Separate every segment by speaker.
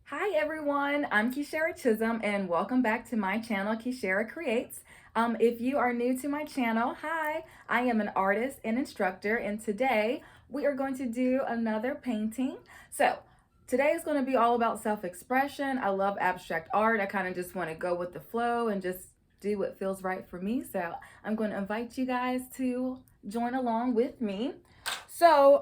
Speaker 1: Hi everyone, I'm Kishara Chisholm and welcome back to my channel, Kishara Creates. If you are new to my channel, hi, I am an artist and instructor, and today we are going to do another painting. So today is going to be all about self-expression. I love abstract art. I kind of just want to go with the flow and just do what feels right for me. So I'm going to invite you guys to join along with me. So,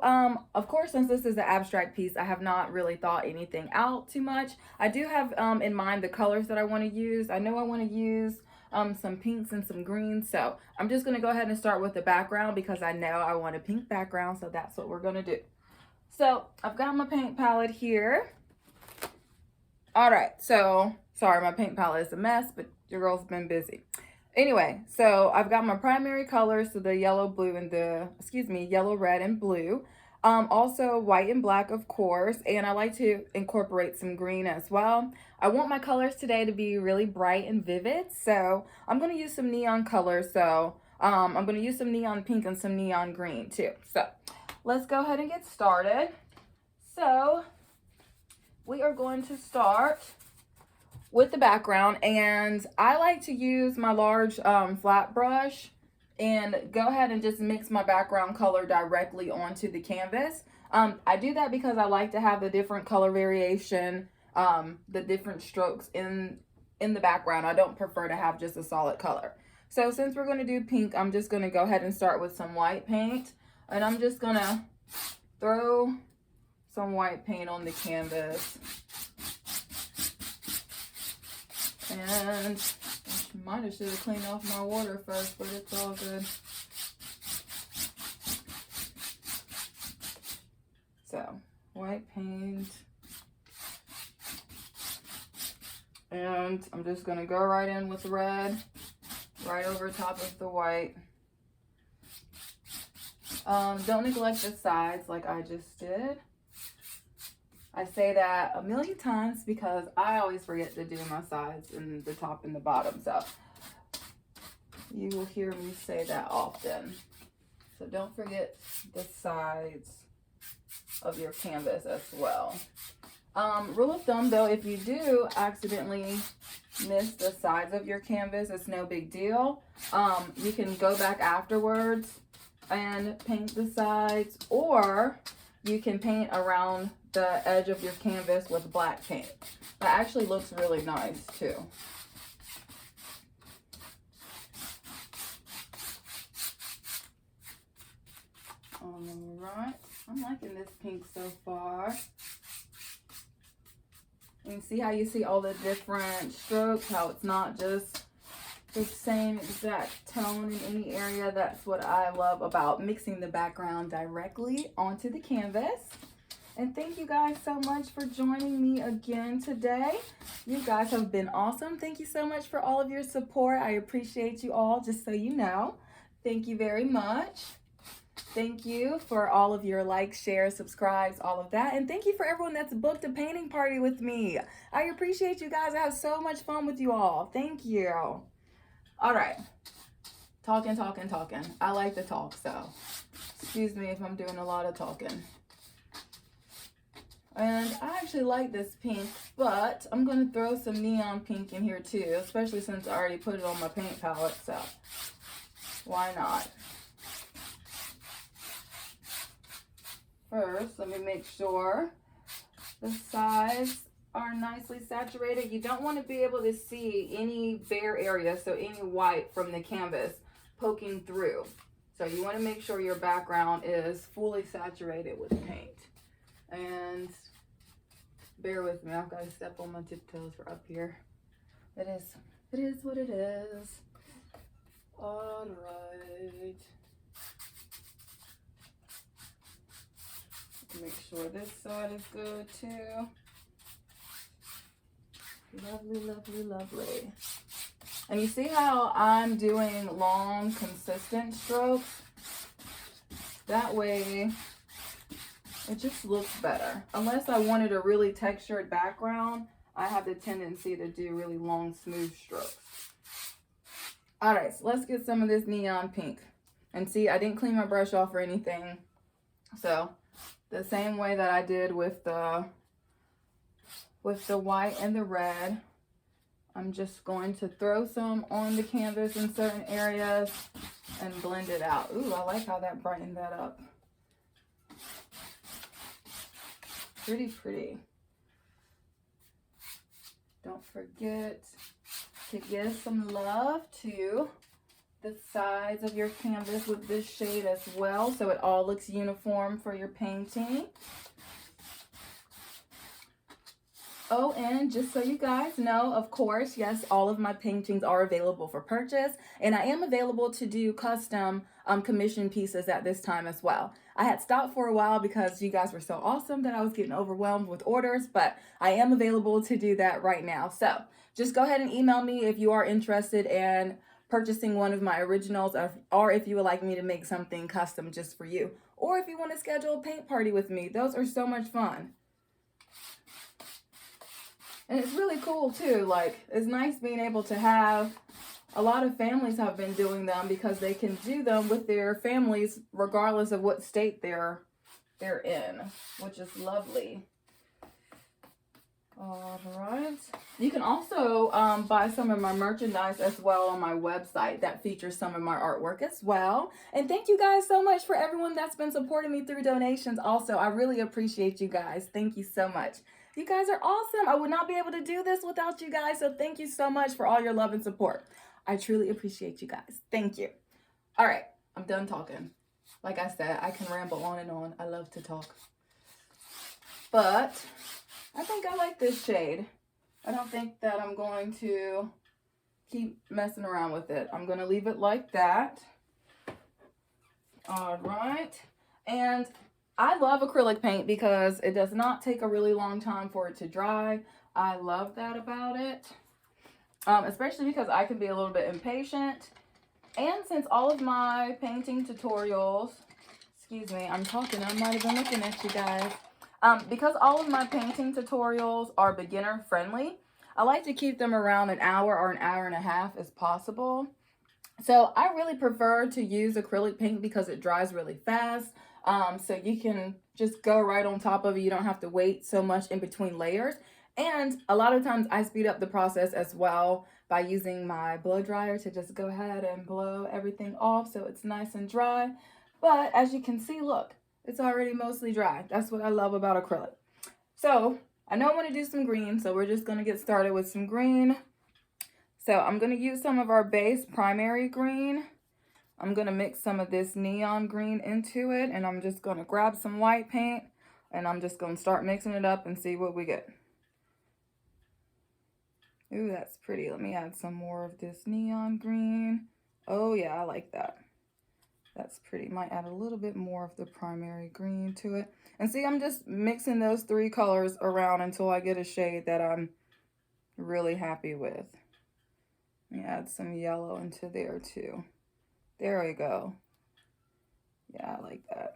Speaker 1: of course, since this is an abstract piece, I have not really thought anything out too much. I do have in mind the colors that I want to use. I know I want to use some pinks and some greens. So I'm just going to go ahead and start with the background because I know I want a pink background. So that's what we're going to do. So I've got my paint palette here. All right, so sorry, my paint palette is a mess, but your girl's been busy. Anyway, so I've got my primary colors, so the yellow, blue, and yellow, red, and blue. Also white and black, of course, and I like to incorporate some green as well. I want my colors today to be really bright and vivid, so I'm going to use some neon colors. So I'm going to use some neon pink and some neon green too. So let's go ahead and get started. So we are going to start with the background, and I like to use my large flat brush and go ahead and just mix my background color directly onto the canvas. I do that because I like to have the different color variation, the different strokes in the background. I don't prefer to have just a solid color. So since we're going to do pink, I'm just going to go ahead and start with some white paint, and I'm just going to throw some white paint on the canvas. And might have should have cleaned off my water first, but it's all good. So white paint, and I'm just gonna go right in with red, right over top of the white. Don't neglect the sides like I just did. I say that a million times because I always forget to do my sides and the top and the bottom. So you will hear me say that often. So don't forget the sides of your canvas as well. Rule of thumb though, if you do accidentally miss the sides of your canvas, it's no big deal. You can go back afterwards and paint the sides, or you can paint around the edge of your canvas with black paint. That actually looks really nice too. All right, I'm liking this pink so far. You can see how you see all the different strokes, how it's not just the same exact tone in any area. That's what I love about mixing the background directly onto the canvas. And thank you guys so much for joining me again today. You guys have been awesome. Thank you so much for all of your support. I appreciate you all, just so you know. Thank you very much. Thank you for all of your likes, shares, subscribes, all of that. And thank you for everyone that's booked a painting party with me. I appreciate you guys. I have so much fun with you all. Thank you. All right. Talking. I like to talk, so excuse me if I'm doing a lot of talking. And I actually like this pink, but I'm going to throw some neon pink in here too, especially since I already put it on my paint palette, so why not? First, let me make sure the sides are nicely saturated. You don't want to be able to see any bare area, so any white from the canvas poking through. So you want to make sure your background is fully saturated with paint. And bear with me, I've got to step on my tiptoes for up here. It is what it is. All right. Make sure this side is good too. Lovely. And you see how I'm doing long, consistent strokes? That way, it just looks better. Unless I wanted a really textured background, I have the tendency to do really long, smooth strokes. All right, so let's get some of this neon pink. And see, I didn't clean my brush off or anything. So the same way that I did with the with the white and the red. I'm just going to throw some on the canvas in certain areas and blend it out. Ooh, I like how that brightened that up. Pretty pretty. Don't forget to give some love to the sides of your canvas with this shade as well, so it all looks uniform for your painting. Oh, and just so you guys know, of course, yes, all of my paintings are available for purchase, and I am available to do custom commission pieces at this time as well. I had stopped for a while because you guys were so awesome that I was getting overwhelmed with orders, but I am available to do that right now. So just go ahead and email me if you are interested in purchasing one of my originals, or if you would like me to make something custom just for you, or if you want to schedule a paint party with me. Those are so much fun. And it's really cool too. Like, it's nice being able to have, a lot of families have been doing them because they can do them with their families regardless of what state they're in, which is lovely. All right. You can also buy some of my merchandise as well on my website that features some of my artwork as well. And thank you guys so much for everyone that's been supporting me through donations. Also, I really appreciate you guys. Thank you so much. You guys are awesome. I would not be able to do this without you guys. So thank you so much for all your love and support. I truly appreciate you guys. Thank you. All right. I'm done talking. Like I said, I can ramble on and on. I love to talk. But I think I like this shade. I don't think that I'm going to keep messing around with it. I'm going to leave it like that. All right. And I love acrylic paint because it does not take a really long time for it to dry. I love that about it. Especially because I can be a little bit impatient. And since all of my painting tutorials, excuse me, I'm talking, I might have been looking at you guys. Because all of my painting tutorials are beginner friendly, I like to keep them around an hour or an hour and a half as possible. So I really prefer to use acrylic paint because it dries really fast. So you can just go right on top of it. You don't have to wait so much in between layers. And a lot of times I speed up the process as well by using my blow dryer to just go ahead and blow everything off so it's nice and dry. But as you can see, look, it's already mostly dry. That's what I love about acrylic. So I know I want to do some green, so we're just going to get started with some green. So I'm going to use some of our base primary green. I'm going to mix some of this neon green into it, and I'm just going to grab some white paint, and I'm just going to start mixing it up and see what we get. Ooh, that's pretty. Let me add some more of this neon green. Oh yeah, I like that. That's pretty. Might add a little bit more of the primary green to it. And see, I'm just mixing those three colors around until I get a shade that I'm really happy with. Let me add some yellow into there too. There we go. Yeah, I like that.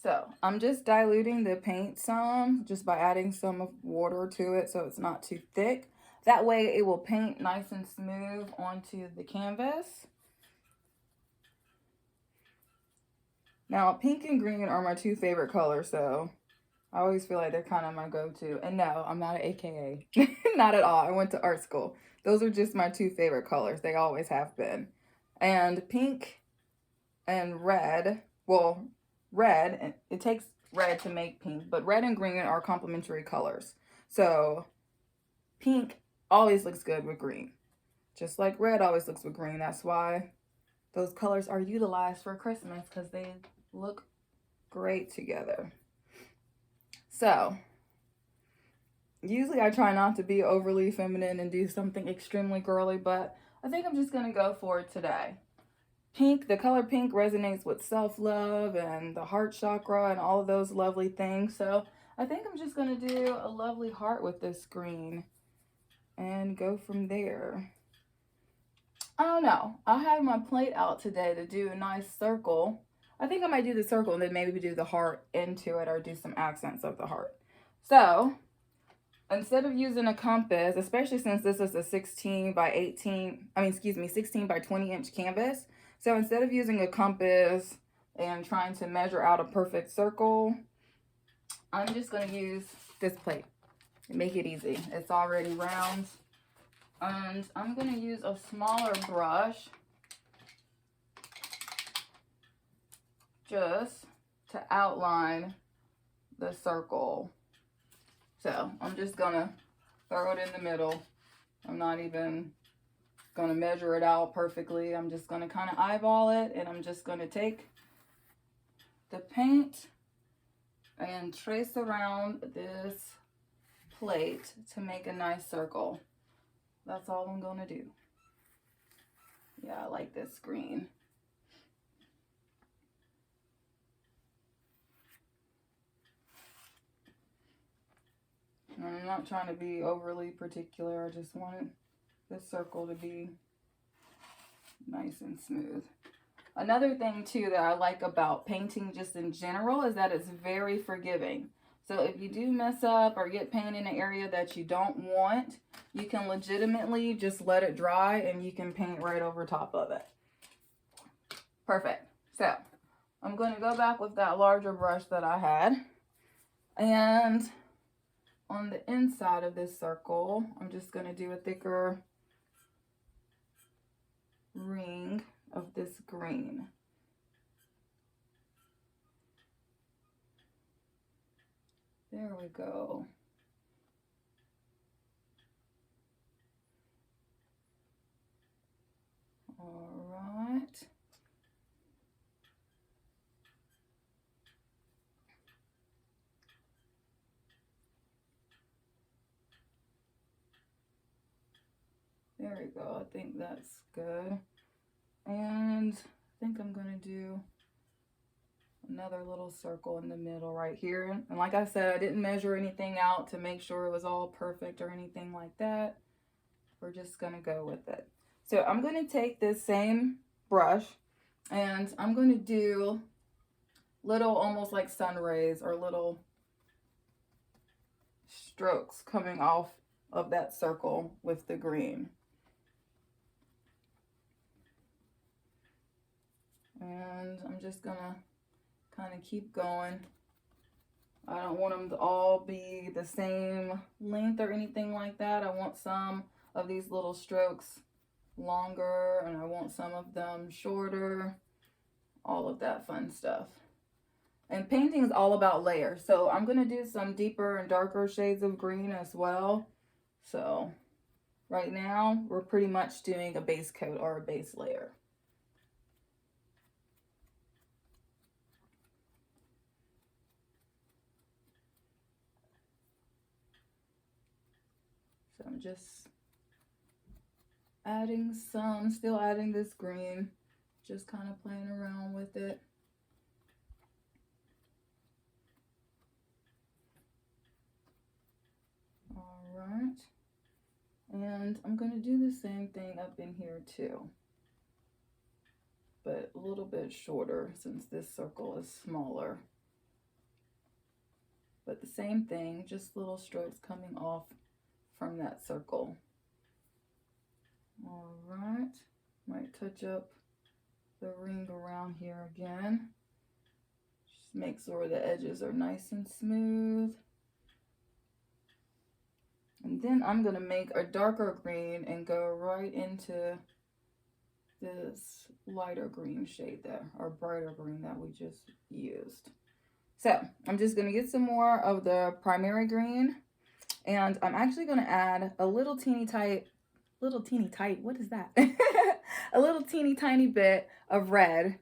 Speaker 1: So I'm just diluting the paint some just by adding some water to it so it's not too thick. That way it will paint nice and smooth onto the canvas. Now, pink and green are my two favorite colors, so I always feel like they're kind of my go-to. And no, I'm not an AKA. Not at all. I went to art school. Those are just my two favorite colors. They always have been. And pink and red, well, red, it takes red to make pink, but red and green are complementary colors. So pink always looks good with green, just like red always looks with green. That's why those colors are utilized for Christmas, because they look great together. So usually I try not to be overly feminine and do something extremely girly, but I think I'm just going to go for it today. Pink, the color pink resonates with self-love and the heart chakra and all of those lovely things. So I think I'm just going to do a lovely heart with this green and go from there. I don't know. I had my plate out today to do a nice circle. I think I might do the circle and then maybe do the heart into it or do some accents of the heart. So instead of using a compass, especially since this is a 16 by 20 inch canvas. So instead of using a compass and trying to measure out a perfect circle, I'm just going to use this plate and make it easy. It's already round. And I'm going to use a smaller brush just to outline the circle. So I'm just going to throw it in the middle. I'm not even going to measure it out perfectly. I'm just going to kind of eyeball it, and I'm just going to take the paint and trace around this plate to make a nice circle. That's all I'm going to do. Yeah, I like this green. And I'm not trying to be overly particular. I just wanted this circle to be nice and smooth. Another thing too that I like about painting just in general is that it's very forgiving. So if you do mess up or get paint in an area that you don't want, you can legitimately just let it dry and you can paint right over top of it. Perfect. So I'm going to go back with that larger brush that I had. And on the inside of this circle, I'm just going to do a thicker ring of this green. There we go. All right. There we go. I think that's good. And I think I'm going to do another little circle in the middle right here. And like I said, I didn't measure anything out to make sure it was all perfect or anything like that. We're just going to go with it. So I'm going to take this same brush and I'm going to do little, almost like sun rays or little strokes coming off of that circle with the green. And I'm just gonna kind of keep going. I don't want them to all be the same length or anything like that. I want some of these little strokes longer and I want some of them shorter, all of that fun stuff. And painting is all about layers. So I'm gonna do some deeper and darker shades of green as well. So right now we're pretty much doing a base coat or a base layer. So I'm just adding some, still adding this green, just kind of playing around with it. All right. And I'm going to do the same thing up in here too, but a little bit shorter since this circle is smaller. But the same thing, just little strokes coming off from that circle. All right, might touch up the ring around here again. Just make sure the edges are nice and smooth. And then I'm gonna make a darker green and go right into this lighter green shade there, or brighter green that we just used. So I'm just gonna get some more of the primary green, and I'm actually gonna add a little teeny tiny, what is that? A little teeny tiny bit of red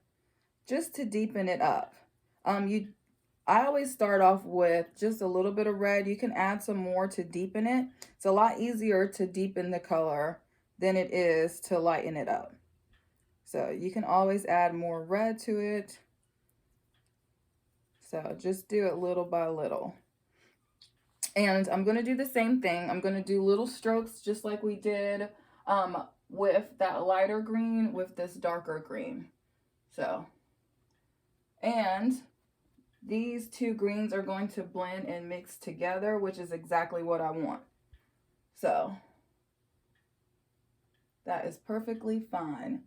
Speaker 1: just to deepen it up. I always start off with just a little bit of red. You can add some more to deepen it. It's a lot easier to deepen the color than it is to lighten it up. So you can always add more red to it. So just do it little by little. And I'm going to do the same thing. I'm going to do little strokes just like we did with that lighter green with this darker green. So, and these two greens are going to blend and mix together, which is exactly what I want. So that is perfectly fine.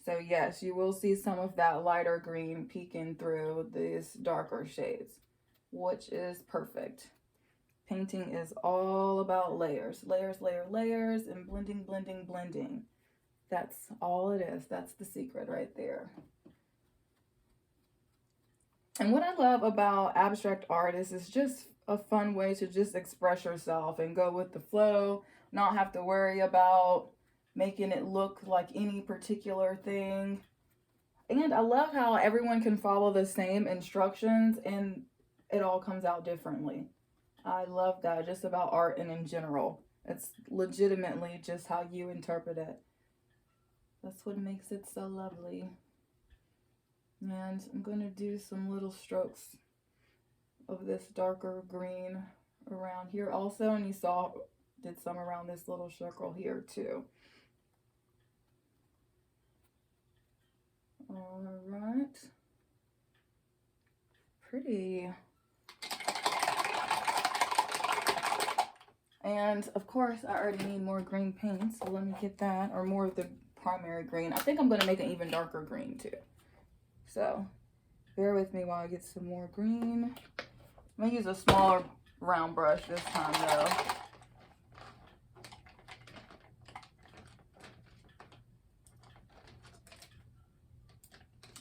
Speaker 1: So yes, you will see some of that lighter green peeking through these darker shades. which is perfect. Painting is all about layers, layers, layers, and blending, blending, blending. That's all it is. That's the secret right there. And what I love about abstract art is it's just a fun way to just express yourself and go with the flow, not have to worry about making it look like any particular thing. And I love how everyone can follow the same instructions and it all comes out differently. I love that just about art and in general. It's legitimately just how you interpret it. That's what makes it so lovely. And I'm going to do some little strokes of this darker green around here also. And you saw, did some around this little circle here too. All right. Pretty. And of course, I already need more green paint, so let me get that, or more of the primary green. I think I'm going to make an even darker green too. So bear with me while I get some more green. I'm going to use a smaller round brush this time though.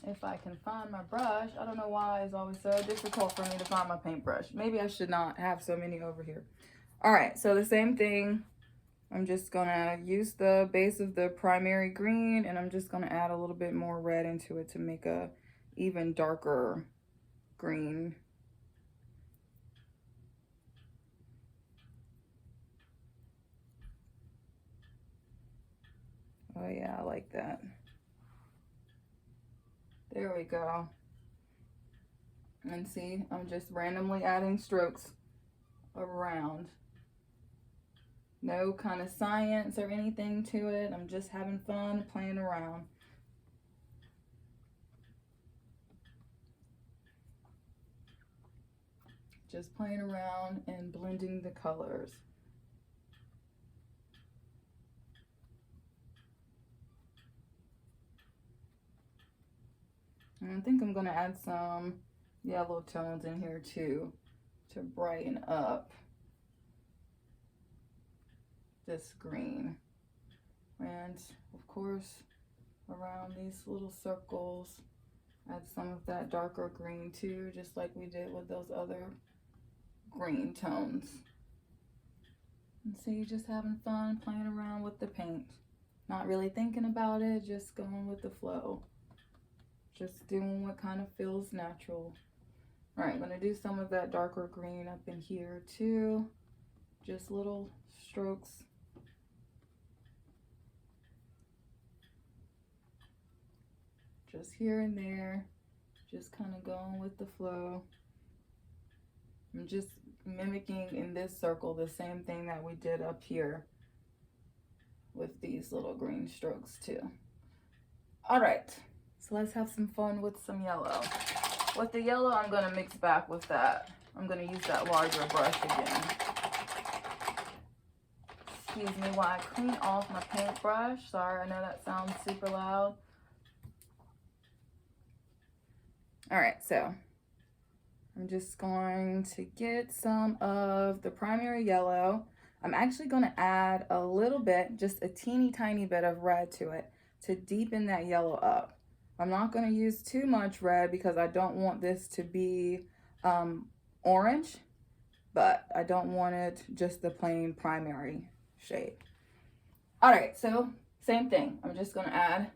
Speaker 1: If I can find my brush. I don't know why it's always so difficult for me to find my paintbrush. Maybe I should not have so many over here. All right, so the same thing. I'm just gonna use the base of the primary green and I'm just gonna add a little bit more red into it to make a even darker green. Oh yeah, I like that. There we go. And see, I'm just randomly adding strokes around. No kind of science or anything to it. I'm just having fun playing around. Just playing around and blending the colors. And I think I'm going to add some yellow tones in here too to brighten up this green. And of course, around these little circles, add some of that darker green too, just like we did with those other green tones. And see, just having fun playing around with the paint. Not really thinking about it, just going with the flow. Just doing what kind of feels natural. All right, I'm gonna do some of that darker green up in here too. Just little strokes. Just here and there, just kind of going with the flow. I'm just mimicking in this circle the same thing that we did up here with these little green strokes too. All right, so let's have some fun with some yellow. With the yellow, I'm gonna mix back with that. I'm gonna use that larger brush again. Excuse me while I clean off my paintbrush. Sorry, I know that sounds super loud. All right, so I'm just going to get some of the primary yellow. I'm actually going to add a little bit, just a teeny tiny bit of red to it to deepen that yellow up. I'm not going to use too much red because I don't want this to be orange, but I don't want it just the plain primary shade. All right, so same thing. I'm just going to add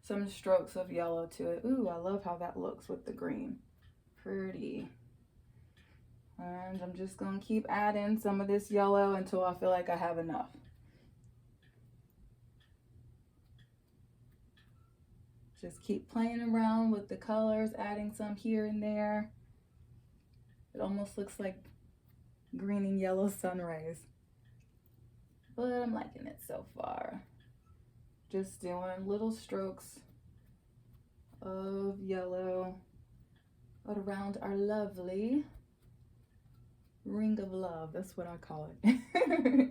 Speaker 1: some strokes of yellow to it. Ooh, I love how that looks with the green. Pretty. And I'm just going to keep adding some of this yellow until I feel like I have enough. Just keep playing around with the colors, adding some here and there. It almost looks like green and yellow sun rays. But I'm liking it so far. Just doing little strokes of yellow around our lovely ring of love. That's what I call it.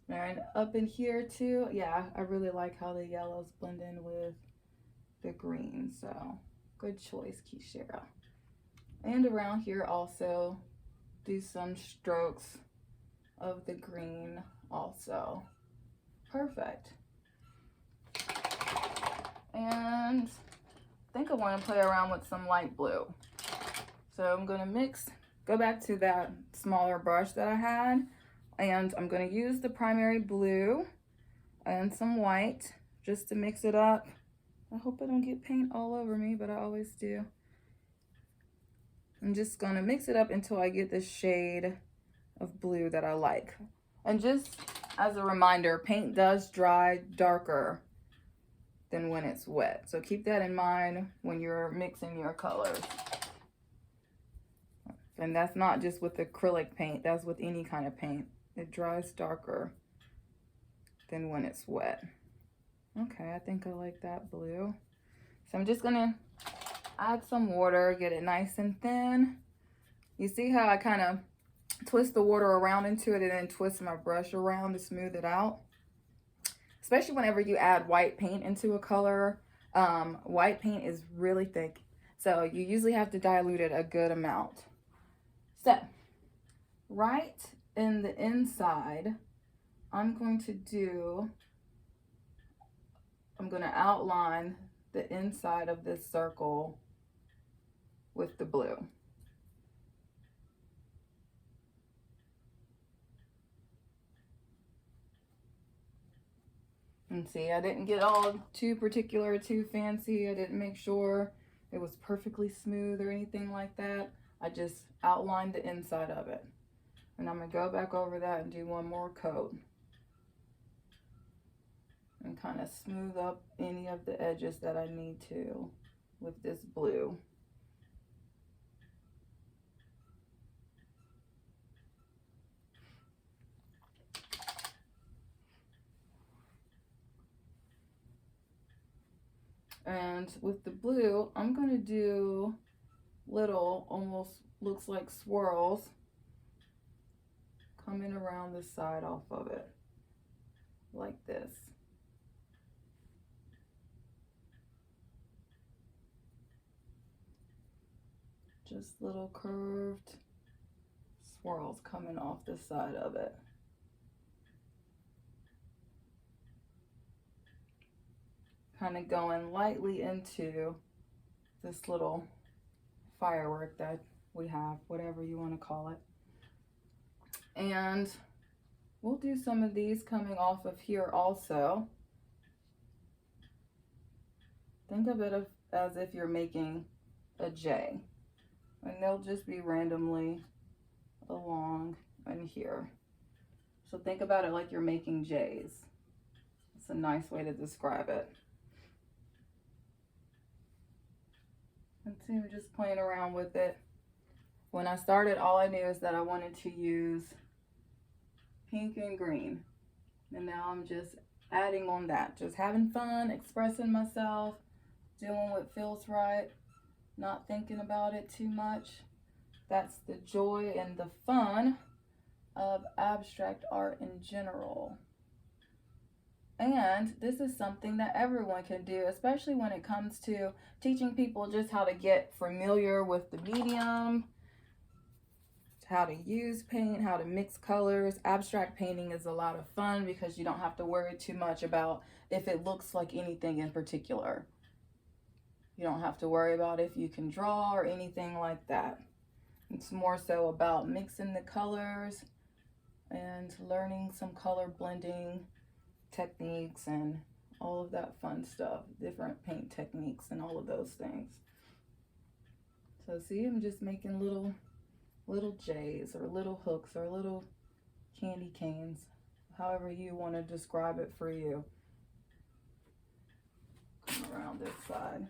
Speaker 1: And up in here too, yeah, I really like how the yellows blend in with the green. So good choice, Kishara. And around here also, do some strokes of the green also. Perfect. And I think I want to play around with some light blue. So I'm going to mix, go back to that smaller brush that I had, and I'm going to use the primary blue and some white just to mix it up. I hope I don't get paint all over me, but I always do. I'm just going to mix it up until I get this shade of blue that I like. And just as a reminder, paint does dry darker than when it's wet. So keep that in mind when you're mixing your colors. And that's not just with acrylic paint, that's with any kind of paint. It dries darker than when it's wet. Okay, I think I like that blue. So I'm just gonna add some water, get it nice and thin. You see how I kind of twist the water around into it and then twist my brush around to smooth it out? Especially whenever you add white paint into a color, white paint is really thick. So you usually have to dilute it a good amount. So, right in the inside, I'm going to outline the inside of this circle with the blue. And see, I didn't get all too particular, too fancy. I didn't make sure it was perfectly smooth or anything like that. I just outlined the inside of it. And I'm gonna go back over that and do one more coat. And kind of smooth up any of the edges that I need to with this blue. And with the blue, I'm gonna do little, almost looks like swirls coming around the side off of it, like this. Just little curved swirls coming off the side of it. Kind of going lightly into this little firework that we have, whatever you want to call it. And we'll do some of these coming off of here also. Think of it as if you're making a J, and they'll just be randomly along in here. So think about it like you're making J's. It's a nice way to describe it. And see, we're just playing around with it. When I started, all I knew is that I wanted to use pink and green. And now I'm just adding on that. Just having fun, expressing myself, doing what feels right, not thinking about it too much. That's the joy and the fun of abstract art in general. And this is something that everyone can do, especially when it comes to teaching people just how to get familiar with the medium, how to use paint, how to mix colors. Abstract painting is a lot of fun because you don't have to worry too much about if it looks like anything in particular. You don't have to worry about if you can draw or anything like that. It's more so about mixing the colors and learning some color blending techniques and all of that fun stuff, different paint techniques and all of those things. So see, I'm just making little J's or little hooks or little candy canes, however you want to describe it for you. Come around this side.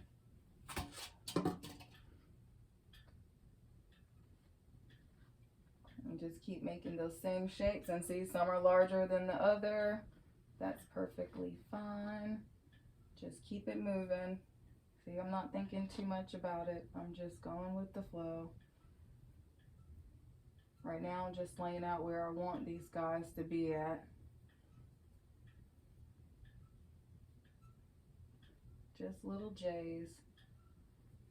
Speaker 1: And just keep making those same shapes, and see, some are larger than the other. That's perfectly fine. Just keep it moving. See, I'm not thinking too much about it. I'm just going with the flow. Right now, I'm just laying out where I want these guys to be at. Just little J's.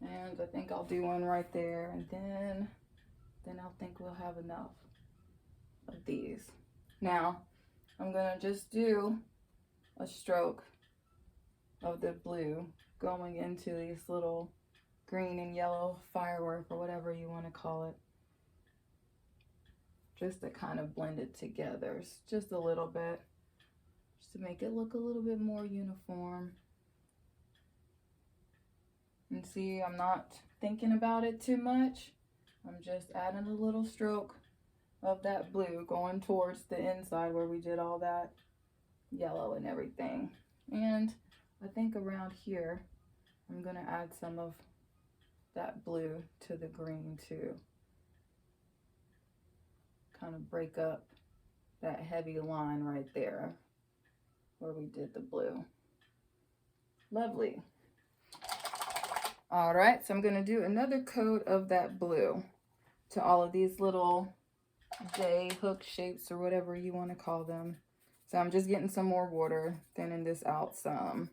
Speaker 1: And ones. I think I'll do one right there, and then I think we'll have enough of these. Now, I'm gonna just do a stroke of the blue going into these little green and yellow firework, or whatever you want to call it, just to kind of blend it together, just a little bit, just to make it look a little bit more uniform. And see, I'm not thinking about it too much. I'm just adding a little stroke of that blue going towards the inside where we did all that yellow and everything. And I think around here, I'm gonna add some of that blue to the green too. Kind of break up that heavy line right there where we did the blue. Lovely. All right, so I'm gonna do another coat of that blue to all of these little J hook shapes, or whatever you want to call them. So I'm just getting some more water, thinning this out some,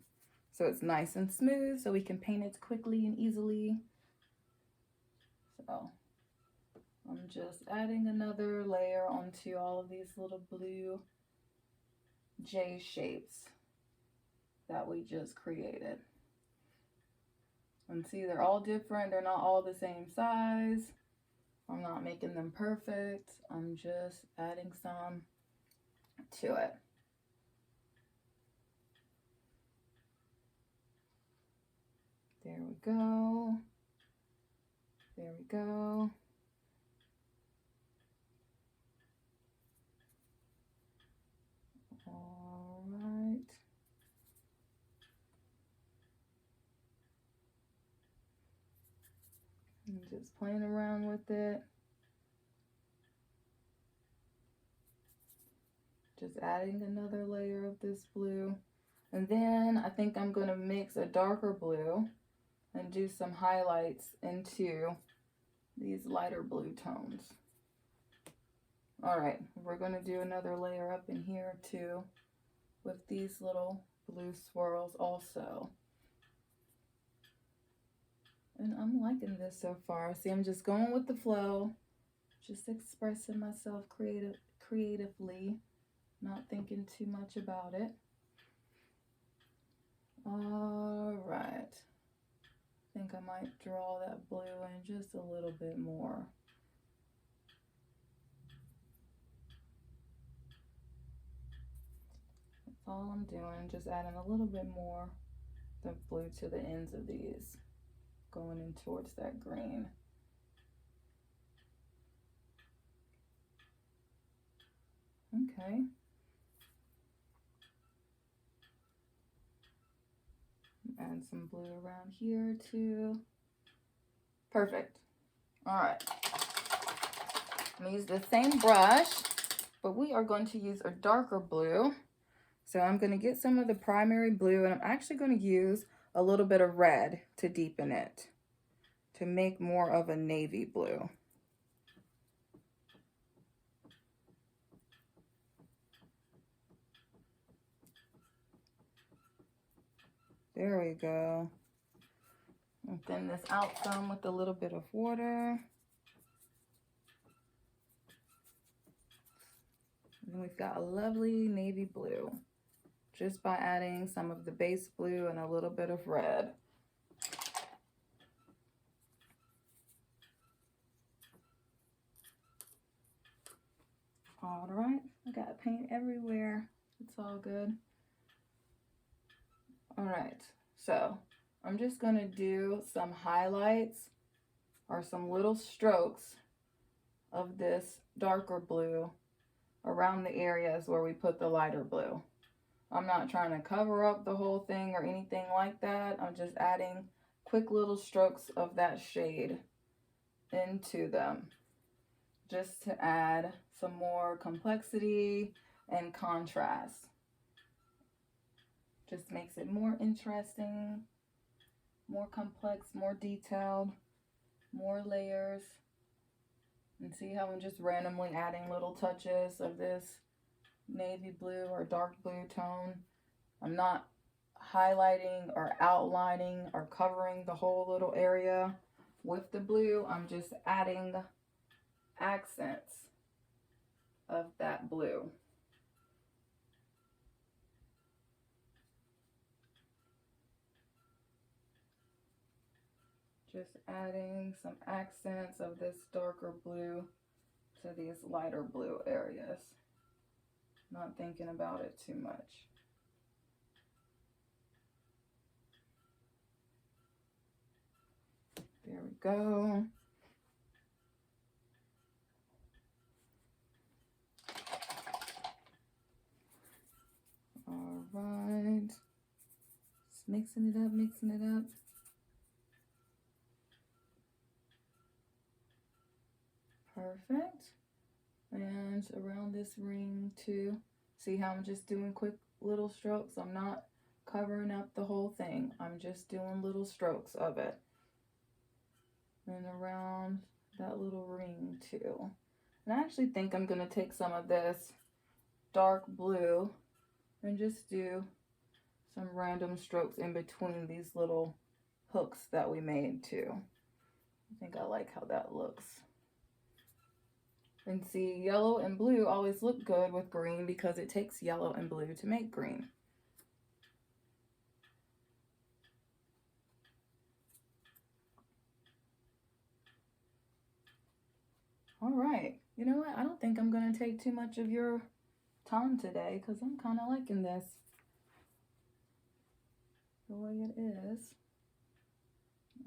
Speaker 1: so it's nice and smooth, so we can paint it quickly and easily. So I'm just adding another layer onto all of these little blue J shapes that we just created. And see, they're all different. They're not all the same size. I'm not making them perfect. I'm just adding some to it. There we go. There we go. All right. And just playing around with it. Just adding another layer of this blue. And then I think I'm going to mix a darker blue and do some highlights into these lighter blue tones. All right, we're going to do another layer up in here too with these little blue swirls also. And I'm liking this so far. See, I'm just going with the flow, just expressing myself creatively, not thinking too much about it. All right. I think I might draw that blue in just a little bit more. That's all I'm doing, just adding a little bit more of blue to the ends of these, going in towards that green. Okay. Add some blue around here too. Perfect. All right. I'm gonna use the same brush, but we are going to use a darker blue. So I'm going to get some of the primary blue, and I'm actually going to use a little bit of red to deepen it, to make more of a navy blue. There we go. And thin this out some with a little bit of water. And we've got a lovely navy blue, just by adding some of the base blue and a little bit of red. All right, I got paint everywhere. It's all good. All right, so I'm just gonna do some highlights or some little strokes of this darker blue around the areas where we put the lighter blue. I'm not trying to cover up the whole thing or anything like that. I'm just adding quick little strokes of that shade into them, just to add some more complexity and contrast. Just makes it more interesting, more complex, more detailed, more layers. And see how I'm just randomly adding little touches of this navy blue or dark blue tone. I'm not highlighting or outlining or covering the whole little area. with the blue, I'm just adding accents of that blue. Just adding some accents of this darker blue to these lighter blue areas. Not thinking about it too much. There we go. All right. Just mixing it up, mixing it up. Perfect. And around this ring too. See how I'm just doing quick little strokes? I'm not covering up the whole thing. I'm just doing little strokes of it. And around that little ring too. And I actually think I'm going to take some of this dark blue and just do some random strokes in between these little hooks that we made too. I think I like how that looks. And see, yellow and blue always look good with green because it takes yellow and blue to make green. All right, you know what? I don't think I'm going to take too much of your time today because I'm kind of liking this the way it is.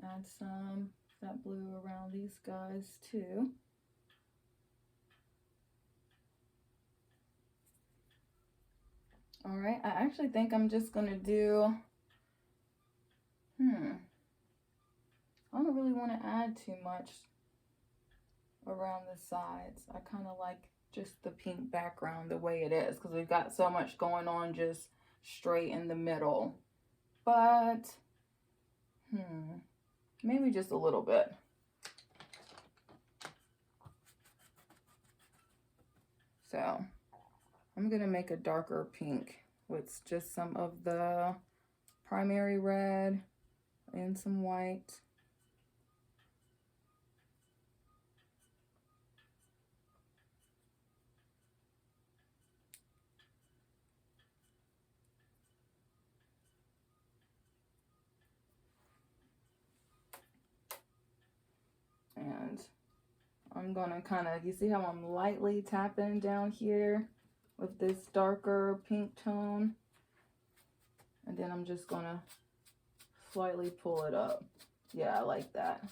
Speaker 1: Add some that blue around these guys too. All right, I actually think I'm just gonna do, I don't really want to add too much around the sides. I kind of like just the pink background the way it is because we've got so much going on just straight in the middle. But, maybe just a little bit. So I'm gonna make a darker pink with just some of the primary red and some white. And I'm gonna kind of, you see how I'm lightly tapping down here with this darker pink tone? And then I'm just gonna slightly pull it up. Yeah, I like that.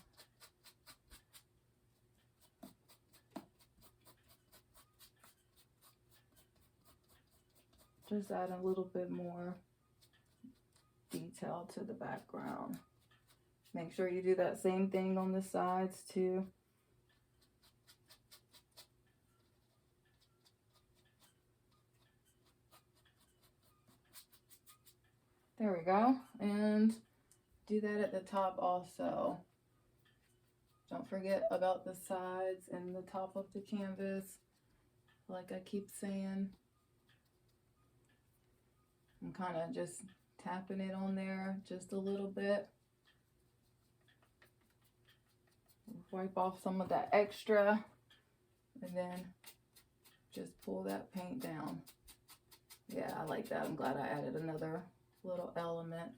Speaker 1: Just add a little bit more detail to the background. Make sure you do that same thing on the sides too. There we go. And do that at the top also. Don't forget about the sides and the top of the canvas, like I keep saying. I'm kind of just tapping it on there just a little bit. Wipe off some of that extra and then just pull that paint down. Yeah, I like that. I'm glad I added another little element.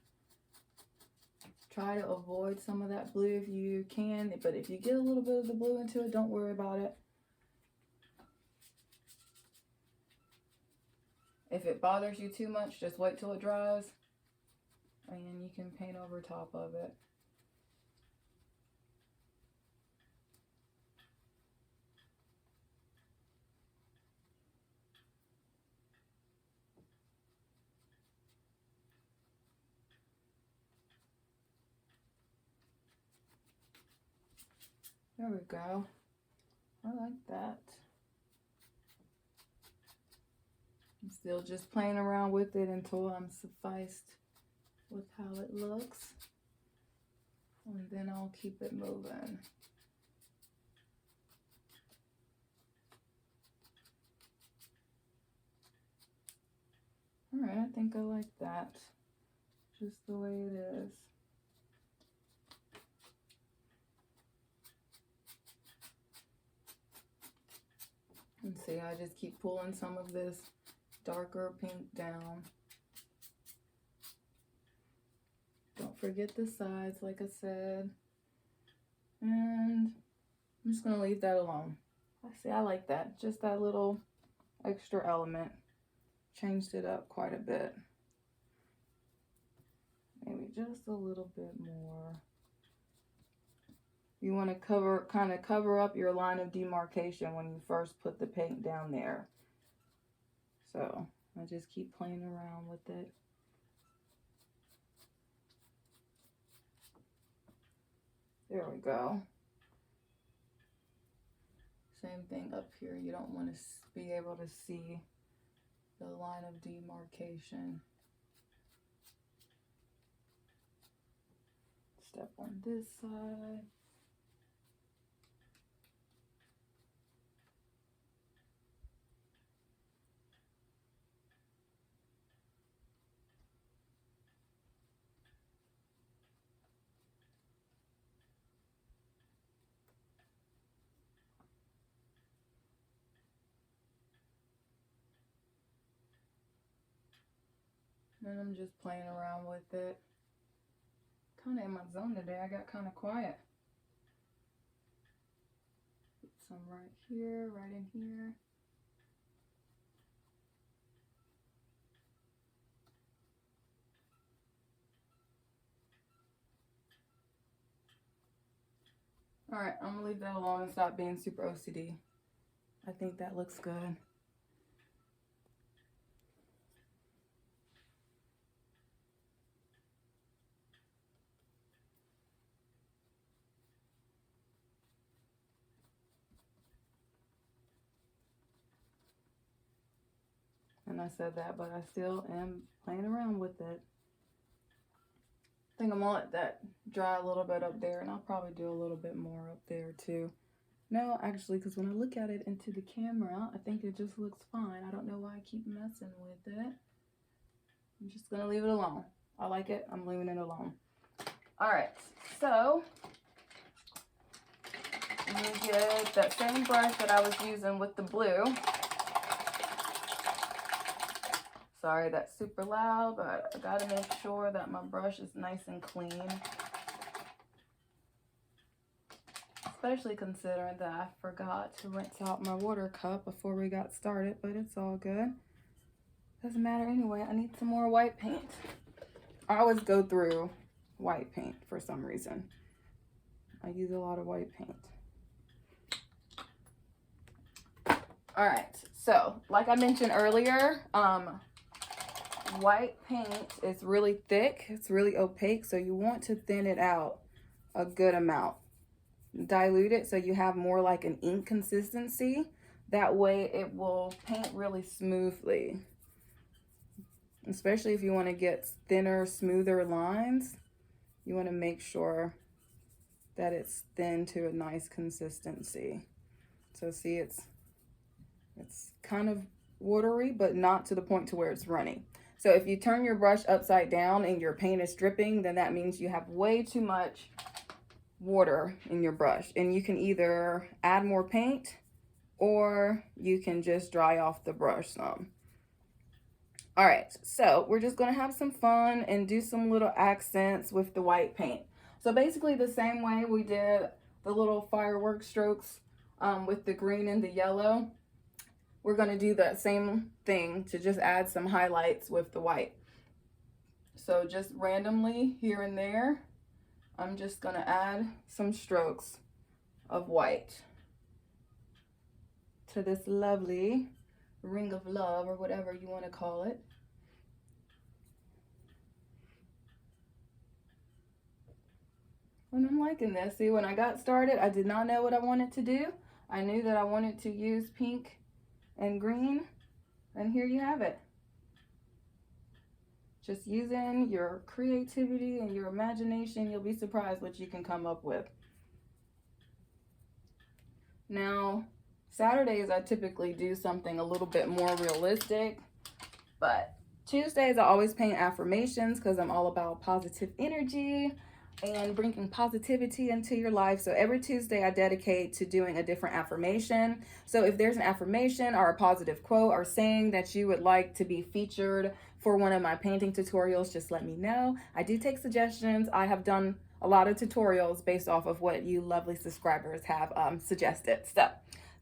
Speaker 1: Try to avoid some of that blue if you can, but if you get a little bit of the blue into it, don't worry about it. If it bothers you too much, just wait till it dries and you can paint over top of it. There we go. I like that. I'm still just playing around with it until I'm sufficed with how it looks. And then I'll keep it moving. All right, I think I like that. Just the way it is. See, I just keep pulling some of this darker pink down. Don't forget the sides, like I said. And I'm just gonna leave that alone. See, I like that. Just that little extra element. Changed it up quite a bit. Maybe just a little bit more. You want to kind of cover up your line of demarcation when you first put the paint down there. So I just keep playing around with it. There we go. Same thing up here. You don't want to be able to see the line of demarcation. Step on this side. And I'm just playing around with it. Kind of in my zone today. I got kind of quiet. Put some right here, right in here. Alright, I'm gonna leave that alone and stop being super OCD. I think that looks good. And I said that, but I still am playing around with it. I think I'm gonna let that dry a little bit up there, and I'll probably do a little bit more up there too. No, actually, because when I look at it into the camera, I think it just looks fine. I don't know why I keep messing with it. I'm just gonna leave it alone. I like it, I'm leaving it alone. All right, so I'm gonna get that same brush that I was using with the blue. Sorry, that's super loud, but I gotta make sure that my brush is nice and clean. Especially considering that I forgot to rinse out my water cup before we got started, but it's all good. Doesn't matter anyway. I need some more white paint. I always go through white paint for some reason. I use a lot of white paint. All right, so like I mentioned earlier, white paint is really thick, it's really opaque, so you want to thin it out a good amount. Dilute it so you have more like an ink consistency. That way it will paint really smoothly. Especially if you want to get thinner, smoother lines, you want to make sure that it's thin to a nice consistency. So see, it's kind of watery, but not to the point to where it's runny. So if you turn your brush upside down and your paint is dripping, then that means you have way too much water in your brush. And you can either add more paint or you can just dry off the brush some. All right, so we're just gonna have some fun and do some little accents with the white paint. So basically the same way we did the little firework strokes with the green and the yellow, we're gonna do that same thing to just add some highlights with the white. So just randomly here and there, I'm just gonna add some strokes of white to this lovely ring of love, or whatever you wanna call it. And I'm liking this. See, when I got started, I did not know what I wanted to do. I knew that I wanted to use pink and green, and here you have it. Just using your creativity and your imagination, you'll be surprised what you can come up with. Now, Saturdays I typically do something a little bit more realistic, but Tuesdays I always paint affirmations because I'm all about positive energy. and bringing positivity into your life. So every Tuesday I dedicate to doing a different affirmation. So if there's an affirmation or a positive quote or saying that you would like to be featured for one of my painting tutorials, just let me know. I do take suggestions. I have done a lot of tutorials based off of what you lovely subscribers have suggested. So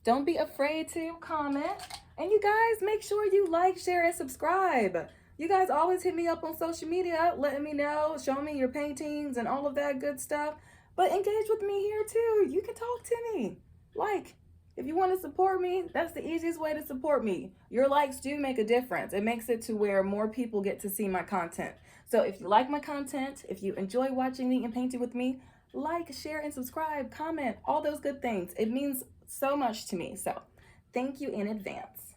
Speaker 1: don't be afraid to comment. And you guys, make sure you like, share, and subscribe. You guys always hit me up on social media, letting me know, showing me your paintings and all of that good stuff. But engage with me here too. You can talk to me. Like, if you want to support me, that's the easiest way to support me. Your likes do make a difference. It makes it to where more people get to see my content. So if you like my content, if you enjoy watching me and painting with me, like, share, and subscribe, comment, all those good things. It means so much to me. So thank you in advance.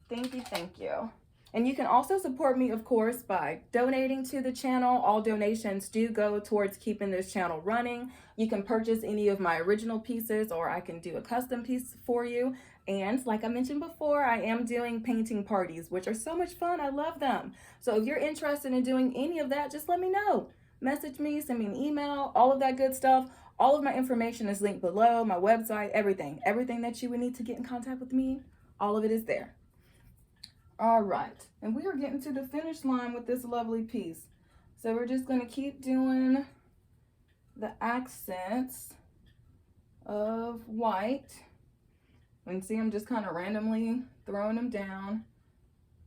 Speaker 1: Thank you, thank you. And you can also support me, of course, by donating to the channel. All donations do go towards keeping this channel running. You can purchase any of my original pieces, or I can do a custom piece for you. And like I mentioned before, I am doing painting parties, which are so much fun. I love them. So if you're interested in doing any of that, just let me know. Message me, send me an email, all of that good stuff. All of my information is linked below, my website, everything. Everything that you would need to get in contact with me, all of it is there. All right, and we are getting to the finish line with this lovely piece. So we're just going to keep doing the accents of white. And see, I'm just kind of randomly throwing them down.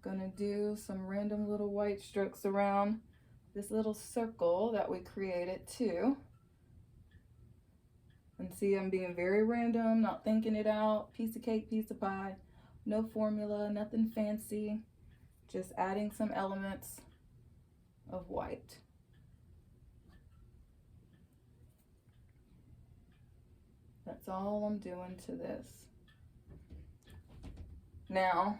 Speaker 1: Gonna do some random little white strokes around this little circle that we created too. And see, I'm being very random, not thinking it out. Piece of cake, piece of pie. No formula, nothing fancy, just adding some elements of white. That's all I'm doing to this. Now,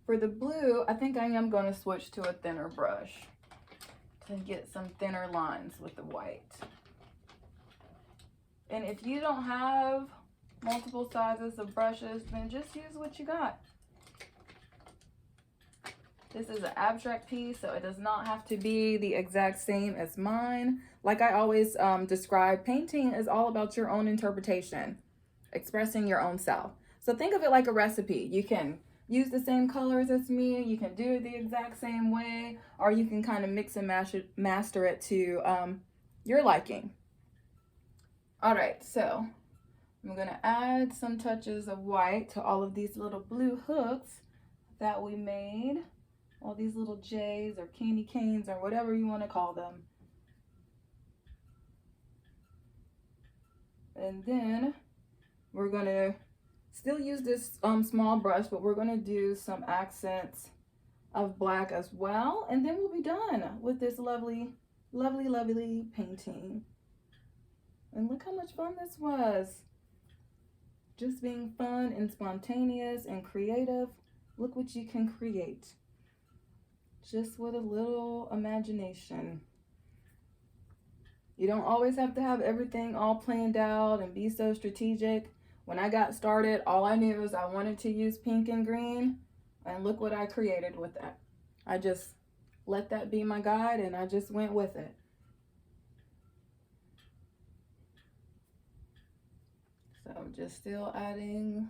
Speaker 1: for the blue, I think I am going to switch to a thinner brush to get some thinner lines with the white. And if you don't have multiple sizes of brushes, then just use what you got. This is an abstract piece, so it does not have to be the exact same as mine. Like I always describe, painting is all about your own interpretation, expressing your own self. So think of it like a recipe. You can use the same colors as me, you can do it the exact same way, or you can kind of mix and master it to your liking. All right, so I'm gonna add some touches of white to all of these little blue hooks that we made. All these little J's or candy canes or whatever you want to call them. And then we're gonna still use this small brush, but we're gonna do some accents of black as well. And then we'll be done with this lovely, lovely, lovely painting. And look how much fun this was. Just being fun and spontaneous and creative. Look what you can create. Just with a little imagination. You don't always have to have everything all planned out and be so strategic. When I got started, all I knew was I wanted to use pink and green, and look what I created with that. I just let that be my guide and I just went with it. So I'm just still adding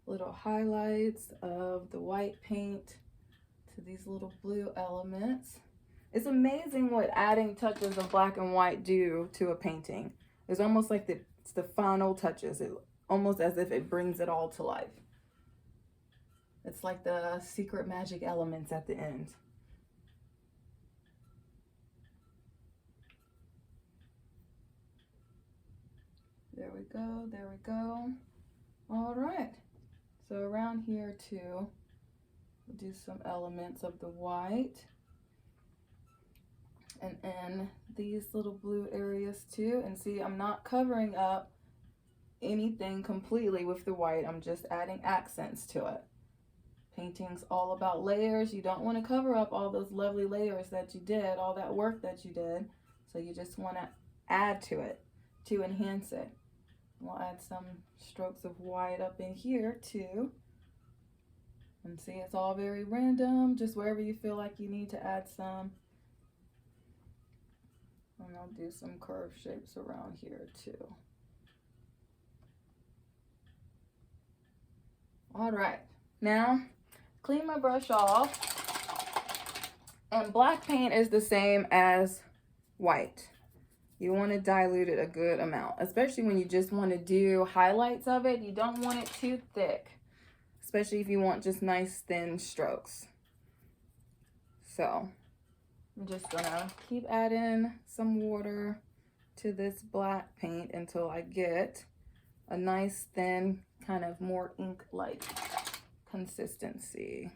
Speaker 1: little highlights of the white paint to these little blue elements. It's amazing what adding touches of black and white do to a painting. It's almost like it's the final touches. It almost as if it brings it all to life. It's like the secret magic elements at the end. There we go, there we go. All right, so around here too, we'll do some elements of the white. And in these little blue areas too. And see, I'm not covering up anything completely with the white. I'm just adding accents to it. Painting's all about layers. You don't want to cover up all those lovely layers that you did, all that work that you did. So you just want to add to it to enhance it. We'll add some strokes of white up in here too. And see, it's all very random, just wherever you feel like you need to add some. And I'll do some curved shapes around here too. All right, now clean my brush off. And black paint is the same as white. You want to dilute it a good amount, especially when you just want to do highlights of it. You don't want it too thick, especially if you want just nice thin strokes. So I'm just gonna keep adding some water to this black paint until I get a nice thin, kind of more ink-like consistency.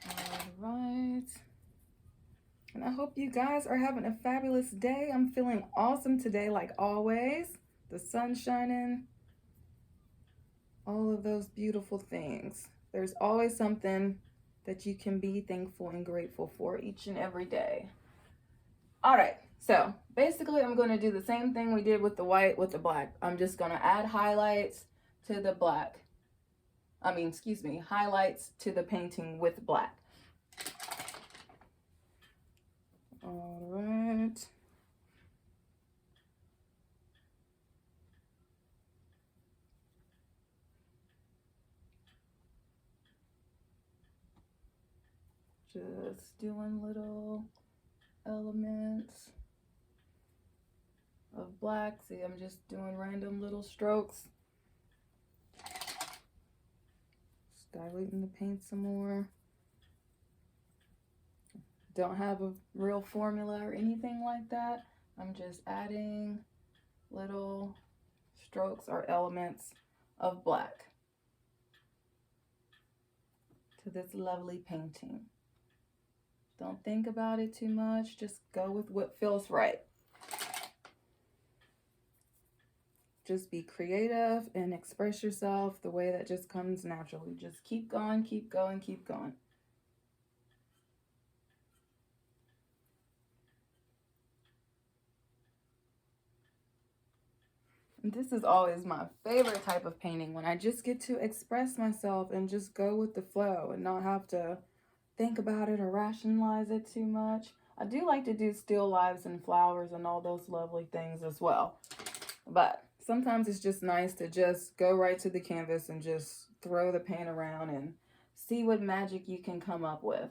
Speaker 1: All right. And I hope you guys are having a fabulous day. I'm feeling awesome today, like always. The sun's shining. All of those beautiful things. There's always something that you can be thankful and grateful for each and every day. All right, so basically I'm going to do the same thing we did with the white with the black. I'm just going to add highlights to the black. Highlights to the painting with black. All right. Just doing little elements of black. See, I'm just doing random little strokes. Just diluting the paint some more. Don't have a real formula or anything like that. I'm just adding little strokes or elements of black to this lovely painting. Don't think about it too much. Just go with what feels right. Just be creative and express yourself the way that just comes naturally. Just keep going, keep going, keep going. And this is always my favorite type of painting, when I just get to express myself and just go with the flow and not have to think about it or rationalize it too much. I do like to do still lives and flowers and all those lovely things as well. But sometimes it's just nice to just go right to the canvas and just throw the paint around and see what magic you can come up with.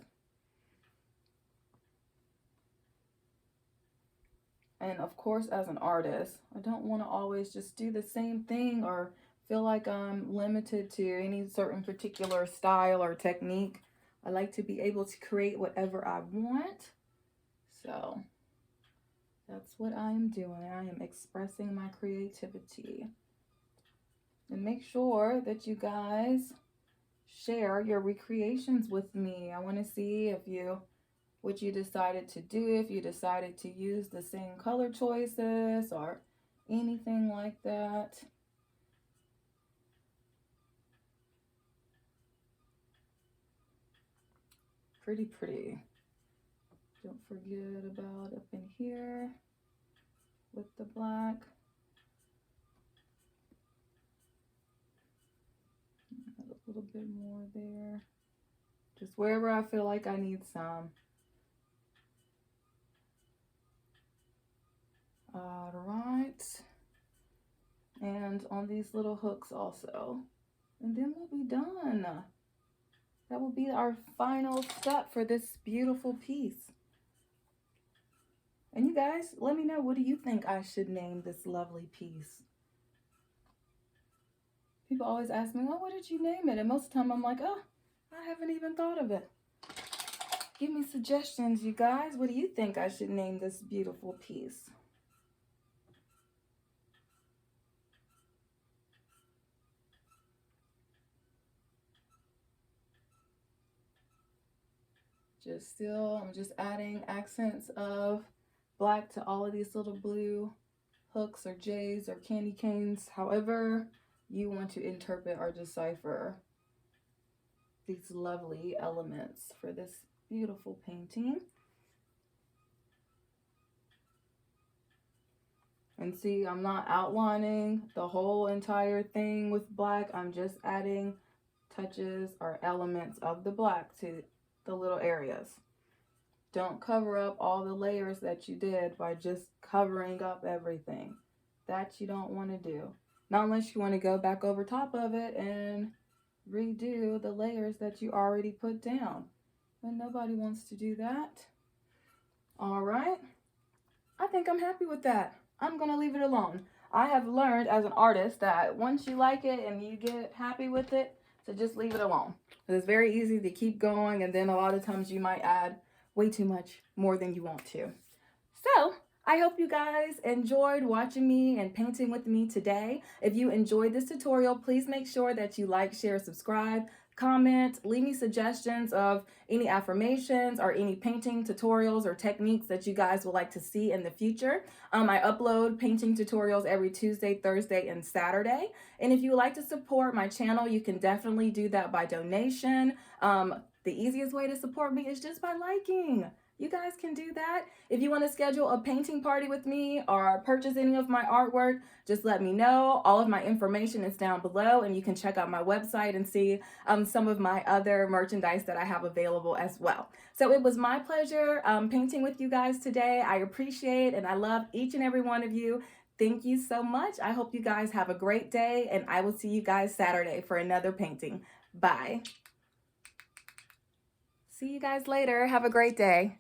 Speaker 1: And of course, as an artist, I don't want to always just do the same thing or feel like I'm limited to any certain particular style or technique. I like to be able to create whatever I want. So that's what I am doing. I am expressing my creativity. And make sure that you guys share your recreations with me. I want to see what you decided to do, if you decided to use the same color choices or anything like that. Pretty pretty. Don't forget about up in here with the black. Add a little bit more there. Just wherever I feel like I need some. All right. And on these little hooks also. And then we'll be done. That will be our final step for this beautiful piece. And you guys, let me know, what do you think I should name this lovely piece? People always ask me, oh, what did you name it? And most of the time I'm like, oh, I haven't even thought of it. Give me suggestions, you guys. What do you think I should name this beautiful piece? I'm just adding accents of black to all of these little blue hooks or J's or candy canes, however you want to interpret or decipher these lovely elements for this beautiful painting. And see, I'm not outlining the whole entire thing with black. I'm just adding touches or elements of the black to the little areas. Don't cover up all the layers that you did by just covering up everything. That you don't want to do. Not unless you want to go back over top of it and redo the layers that you already put down. But nobody wants to do that. All right. I think I'm happy with that. I'm going to leave it alone. I have learned as an artist that once you like it and you get happy with it, to just leave it alone. It's very easy to keep going, and then a lot of times you might add way too much more than you want to. So I hope you guys enjoyed watching me and painting with me today. If you enjoyed this tutorial, please make sure that you like, share, subscribe, comment, leave me suggestions of any affirmations or any painting tutorials or techniques that you guys would like to see in the future. I upload painting tutorials every Tuesday, Thursday, and Saturday. And if you would like to support my channel, you can definitely do that by donation. The easiest way to support me is just by liking. You guys can do that. If you want to schedule a painting party with me or purchase any of my artwork, just let me know. All of my information is down below, and you can check out my website and see some of my other merchandise that I have available as well. So it was my pleasure painting with you guys today. I appreciate and I love each and every one of you. Thank you so much. I hope you guys have a great day, and I will see you guys Saturday for another painting. Bye. See you guys later. Have a great day.